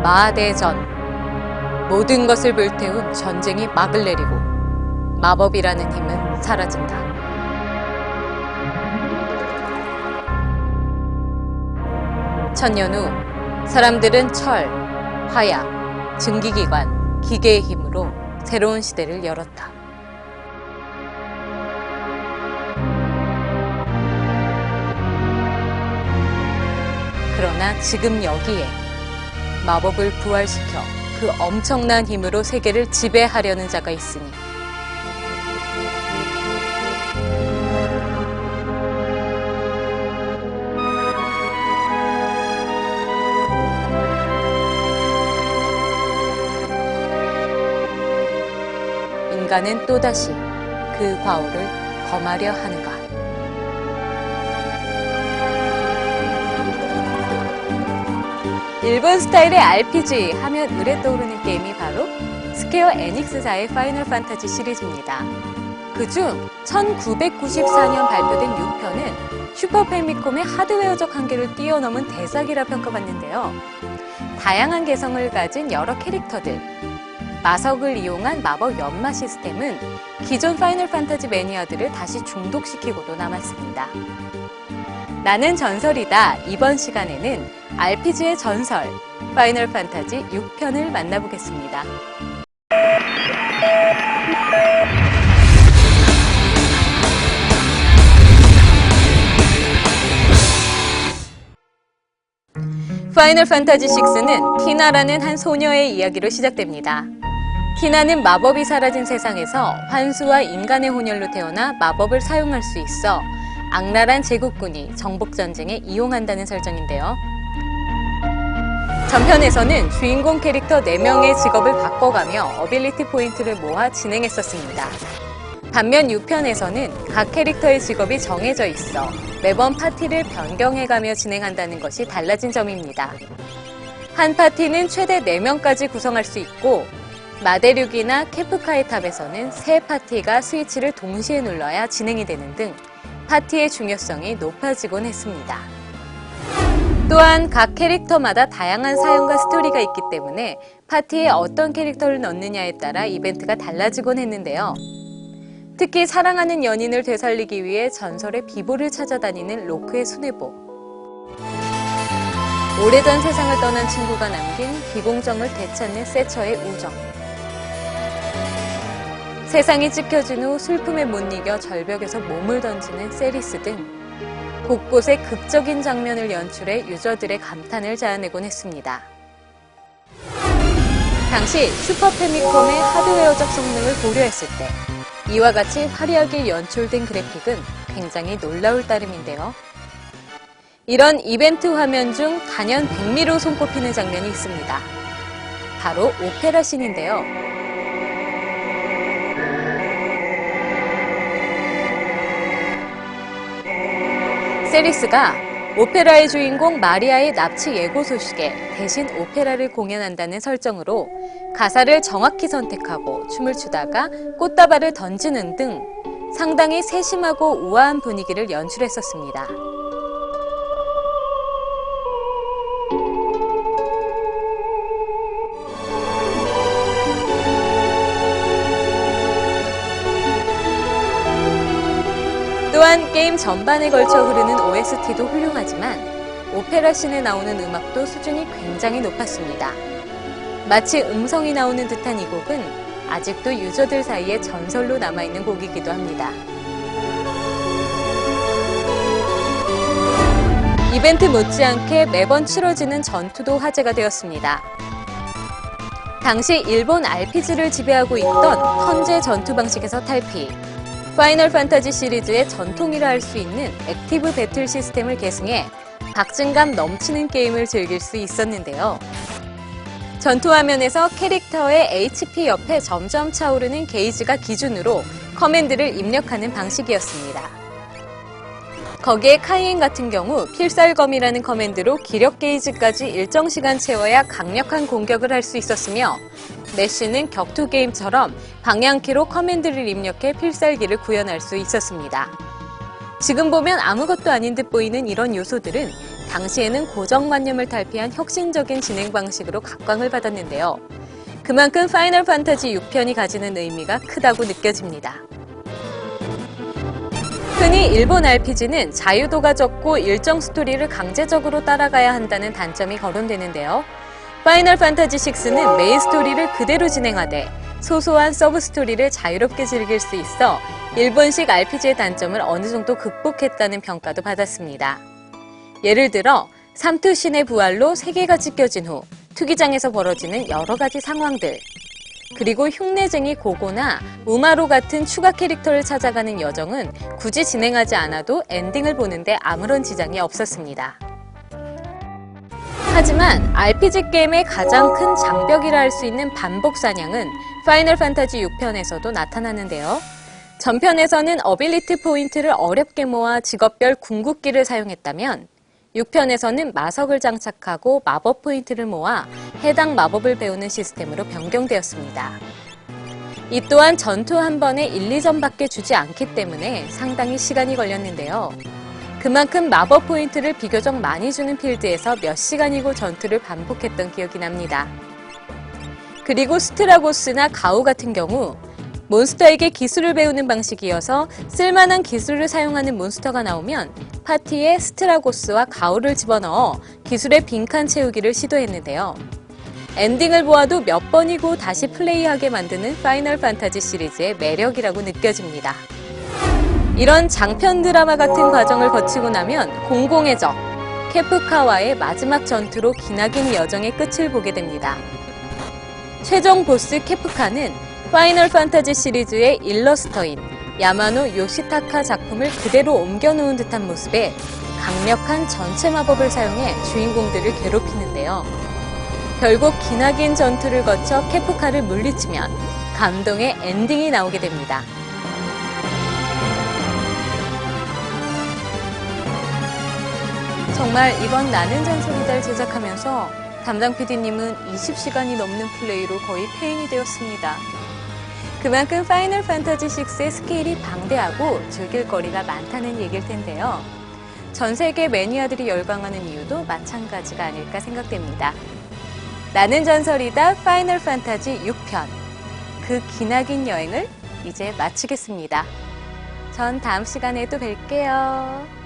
마대전. 모든 것을 불태운 전쟁이 막을 내리고 마법이라는 힘은 사라진다. 천년 후 사람들은 철, 화약, 증기기관, 기계의 힘으로 새로운 시대를 열었다. 그러나 지금 여기에 마법을 부활시켜 그 엄청난 힘으로 세계를 지배하려는 자가 있으니 인간은 또다시 그 과오를 범하려 하는가? 일본 스타일의 RPG 하면 의뢰 떠오르는 게임이 바로 스퀘어 에닉스사의 파이널 판타지 시리즈입니다. 그중 1994년 발표된 6편은 슈퍼 패미콤의 하드웨어적 한계를 뛰어넘은 대작이라 평가받는데요. 다양한 개성을 가진 여러 캐릭터들, 마석을 이용한 마법 연마 시스템은 기존 파이널 판타지 매니아들을 다시 중독시키고도 남았습니다. 나는 전설이다. 이번 시간에는 RPG의 전설, 파이널 판타지 6편을 만나보겠습니다. 파이널 판타지 6는 티나라는 한 소녀의 이야기로 시작됩니다. 티나는 마법이 사라진 세상에서 환수와 인간의 혼혈로 태어나 마법을 사용할 수 있어 악랄한 제국군이 정복전쟁에 이용한다는 설정인데요. 전편에서는 주인공 캐릭터 4명의 직업을 바꿔가며 어빌리티 포인트를 모아 진행했었습니다. 반면 6편에서는 각 캐릭터의 직업이 정해져 있어 매번 파티를 변경해가며 진행한다는 것이 달라진 점입니다. 한 파티는 최대 4명까지 구성할 수 있고 마데륙이나 케프카의 탑에서는 3파티가 스위치를 동시에 눌러야 진행이 되는 등 파티의 중요성이 높아지곤 했습니다. 또한 각 캐릭터마다 다양한 사연과 스토리가 있기 때문에 파티에 어떤 캐릭터를 넣느냐에 따라 이벤트가 달라지곤 했는데요. 특히 사랑하는 연인을 되살리기 위해 전설의 비보를 찾아다니는 로크의 수뇌보, 오래전 세상을 떠난 친구가 남긴 비공정을 되찾는 세처의 우정, 세상이 찢겨진 후 슬픔에 못 이겨 절벽에서 몸을 던지는 세리스 등 곳곳에 극적인 장면을 연출해 유저들의 감탄을 자아내곤 했습니다. 당시 슈퍼 패미콤의 하드웨어적 성능을 고려했을 때 이와 같이 화려하게 연출된 그래픽은 굉장히 놀라울 따름인데요. 이런 이벤트 화면 중 단연 백미로 손꼽히는 장면이 있습니다. 바로 오페라 씬인데요. 세리스가 오페라의 주인공 마리아의 납치 예고 소식에 대신 오페라를 공연한다는 설정으로 가사를 정확히 선택하고 춤을 추다가 꽃다발을 던지는 등 상당히 세심하고 우아한 분위기를 연출했었습니다. 또한 게임 전반에 걸쳐 흐르는 OST도 훌륭하지만 오페라 씬에 나오는 음악도 수준이 굉장히 높았습니다. 마치 음성이 나오는 듯한 이 곡은 아직도 유저들 사이에 전설로 남아있는 곡이기도 합니다. 이벤트 못지않게 매번 치러지는 전투도 화제가 되었습니다. 당시 일본 RPG를 지배하고 있던 턴제 전투 방식에서 탈피, 파이널 판타지 시리즈의 전통이라 할 수 있는 액티브 배틀 시스템을 계승해 박진감 넘치는 게임을 즐길 수 있었는데요. 전투 화면에서 캐릭터의 HP 옆에 점점 차오르는 게이지가 기준으로 커맨드를 입력하는 방식이었습니다. 거기에 카이엔 같은 경우 필살검이라는 커맨드로 기력 게이지까지 일정 시간 채워야 강력한 공격을 할 수 있었으며 메쉬는 격투 게임처럼 방향키로 커맨드를 입력해 필살기를 구현할 수 있었습니다. 지금 보면 아무것도 아닌 듯 보이는 이런 요소들은 당시에는 고정관념을 탈피한 혁신적인 진행 방식으로 각광을 받았는데요. 그만큼 파이널 판타지 6편이 가지는 의미가 크다고 느껴집니다. 흔히 일본 RPG는 자유도가 적고 일정 스토리를 강제적으로 따라가야 한다는 단점이 거론되는데요. 파이널 판타지 6는 메인 스토리를 그대로 진행하되 소소한 서브 스토리를 자유롭게 즐길 수 있어 일본식 RPG의 단점을 어느 정도 극복했다는 평가도 받았습니다. 예를 들어 삼투 신의 부활로 세계가 찢겨진 후 투기장에서 벌어지는 여러 가지 상황들, 그리고 흉내쟁이 고고나 우마로 같은 추가 캐릭터를 찾아가는 여정은 굳이 진행하지 않아도 엔딩을 보는데 아무런 지장이 없었습니다. 하지만 RPG 게임의 가장 큰 장벽이라 할 수 있는 반복 사냥은 파이널 판타지 6편에서도 나타나는데요. 전편에서는 어빌리티 포인트를 어렵게 모아 직업별 궁극기를 사용했다면 6편에서는 마석을 장착하고 마법 포인트를 모아 해당 마법을 배우는 시스템으로 변경되었습니다. 이 또한 전투 한 번에 1, 2점밖에 주지 않기 때문에 상당히 시간이 걸렸는데요. 그만큼 마법 포인트를 비교적 많이 주는 필드에서 몇 시간이고 전투를 반복했던 기억이 납니다. 그리고 스트라고스나 가우 같은 경우 몬스터에게 기술을 배우는 방식이어서 쓸만한 기술을 사용하는 몬스터가 나오면 파티에 스트라고스와 가우를 집어넣어 기술의 빈칸 채우기를 시도했는데요. 엔딩을 보아도 몇 번이고 다시 플레이하게 만드는 파이널 판타지 시리즈의 매력이라고 느껴집니다. 이런 장편 드라마 같은 과정을 거치고 나면 공공의 적, 케프카와의 마지막 전투로 기나긴 여정의 끝을 보게 됩니다. 최종 보스 케프카는 파이널 판타지 시리즈의 일러스터인 야마노 요시타카 작품을 그대로 옮겨놓은 듯한 모습에 강력한 전체 마법을 사용해 주인공들을 괴롭히는데요. 결국 기나긴 전투를 거쳐 케프카를 물리치면 감동의 엔딩이 나오게 됩니다. 정말 이번 나는 전설이다를 제작하면서 담당 PD님은 20시간이 넘는 플레이로 거의 페인이 되었습니다. 그만큼 파이널 판타지 6의 스케일이 방대하고 즐길 거리가 많다는 얘기일 텐데요. 전 세계 매니아들이 열광하는 이유도 마찬가지가 아닐까 생각됩니다. 나는 전설이다 파이널 판타지 6편. 그 기나긴 여행을 이제 마치겠습니다. 전 다음 시간에 또 뵐게요.